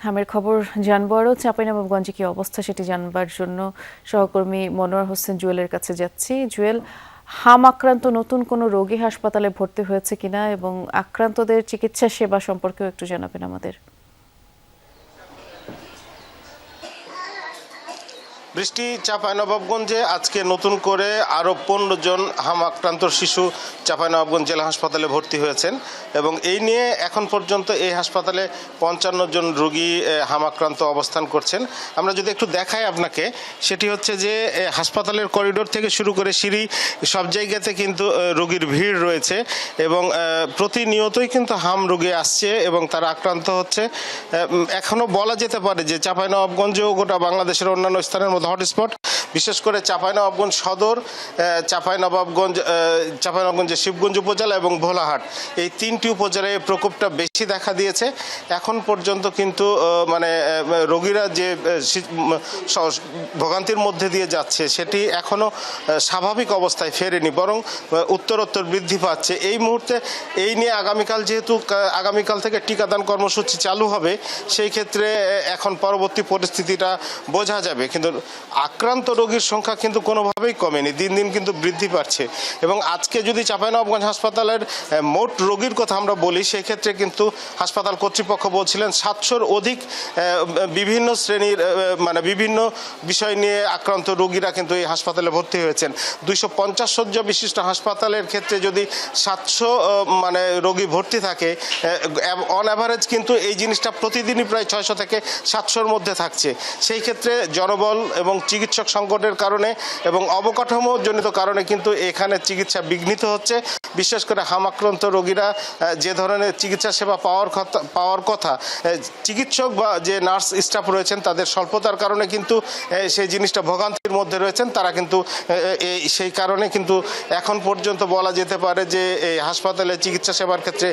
হামের খবর জানবো আরও চাঁপাইনবাবগঞ্জে কি অবস্থা সেটি জানবার জন্য সহকর্মী মনোয়ার হোসেন জুয়েলের কাছে যাচ্ছি। জুয়েল, হাম আক্রান্ত নতুন কোনো রোগী হাসপাতালে ভর্তি হয়েছে কিনা এবং আক্রান্তদের চিকিৎসা সেবা সম্পর্কেও একটু জানাবেন আমাদের। বৃষ্টি, চাঁপাইনবাবগঞ্জে আজকে নতুন করে আরও 15 জন হাম আক্রান্ত শিশু চাঁপাইনবাবগঞ্জ জেলা হাসপাতালে ভর্তি হয়েছেন এবং এই নিয়ে এখন পর্যন্ত এই হাসপাতালে 55 জন রোগী হাম আক্রান্ত অবস্থান করছেন। আমরা যদি একটু দেখাই আপনাকে, সেটি হচ্ছে যে হাসপাতালের করিডোর থেকে শুরু করে সিঁড়ি সব জায়গাতে কিন্তু রোগীর ভিড় রয়েছে এবং প্রতিনিয়তই কিন্তু হাম রোগী আসছে এবং তারা আক্রান্ত হচ্ছে। এখনও বলা যেতে পারে যে চাঁপাইনবাবগঞ্জেও গোটা বাংলাদেশের অন্যান্য স্থানের হটস্পট, বিশেষ করে চাঁপাইনবাবগঞ্জ সদর, চাঁপাইনবাবগঞ্জের শিবগঞ্জ উপজেলা এবং ভোলাহাট, এই 3টি উপজেলায় প্রকোপটা বেশি দেখা দিয়েছে। এখন পর্যন্ত কিন্তু রোগীরা যে ভোগান্তির মধ্যে দিয়ে যাচ্ছে সেটি এখনো স্বাভাবিক অবস্থায় ফেরেনি, বরং উত্তরোত্তর বৃদ্ধি পাচ্ছে। এই মুহূর্তে এই নিয়ে আগামীকাল থেকে টিকাদান কর্মসূচি চালু হবে, সেই ক্ষেত্রে এখন পরবর্তী পরিস্থিতিটা বোঝা যাবে। কিন্তু আক্রান্ত রোগীর সংখ্যা কিন্তু কোনোভাবেই কমেনি, দিন দিন কিন্তু বৃদ্ধি পাচ্ছে। এবং আজকে যদি চাঁপাইনবাবগঞ্জ হাসপাতালের মোট রোগীর কথা আমরা বলি, সেই ক্ষেত্রে কিন্তু হাসপাতাল কর্তৃপক্ষ বলছিলেন 700-র অধিক বিভিন্ন শ্রেণীর বিভিন্ন বিষয় নিয়ে আক্রান্ত রোগীরা কিন্তু এই হাসপাতালে ভর্তি হয়েছেন। 250 শয্যা বিশিষ্ট হাসপাতালের ক্ষেত্রে যদি 700 রোগী ভর্তি থাকে, অন অ্যাভারেজ কিন্তু এই জিনিসটা প্রতিদিনই প্রায় 600 থেকে 700-র মধ্যে থাকছে। সেই ক্ষেত্রে জনবল এবং চিকিৎসক সংকটের কারণে এবং অবকাঠামোজনিত কারণে কিন্তু এখানে চিকিৎসা বিঘ্নিত হচ্ছে। বিশেষ করে হাম আক্রান্ত রোগীরা যে ধরনের চিকিৎসা সেবা পাওয়ার কথা, চিকিৎসক বা যে নার্স স্টাফ রয়েছেন তাদের স্বল্পতার কারণে কিন্তু সেই জিনিসটা ভোগান্তির মধ্যে রয়েছেন তারা, কিন্তু সেই কারণে কিন্তু এখন পর্যন্ত বলা যেতে পারে যে এই হাসপাতালে চিকিৎসা সেবার ক্ষেত্রে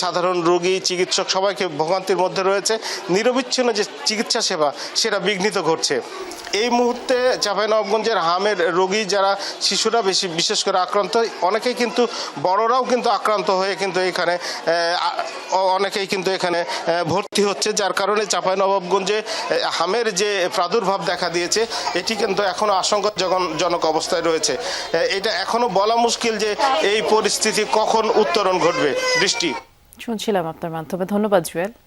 সাধারণ রোগী, চিকিৎসক সবাইকে ভোগান্তির মধ্যে রয়েছে। নিরবিচ্ছিন্ন যে চিকিৎসা সেবা সেটা বিঘ্নিত ঘটছে। এই মুহূর্তে চাঁপাইনবাবগঞ্জের হামের রোগী যারা শিশুরা বিশেষ করে আক্রান্ত, অনেকেই কিন্তু বড়রাও কিন্তু আক্রান্ত হয়ে কিন্তু অনেকেই কিন্তু এখানে ভর্তি হচ্ছে, যার কারণে চাঁপাইনবাবগঞ্জে হামের যে প্রাদুর্ভাব দেখা দিয়েছে এটি কিন্তু এখনো আশঙ্কাজনক অবস্থায় রয়েছে। এটা এখনো বলা মুশকিল যে এই পরিস্থিতি কখন উত্তরণ ঘটবে। বৃষ্টি, শুনছিলাম আপনার মাধ্যমে। ধন্যবাদ জুয়েল।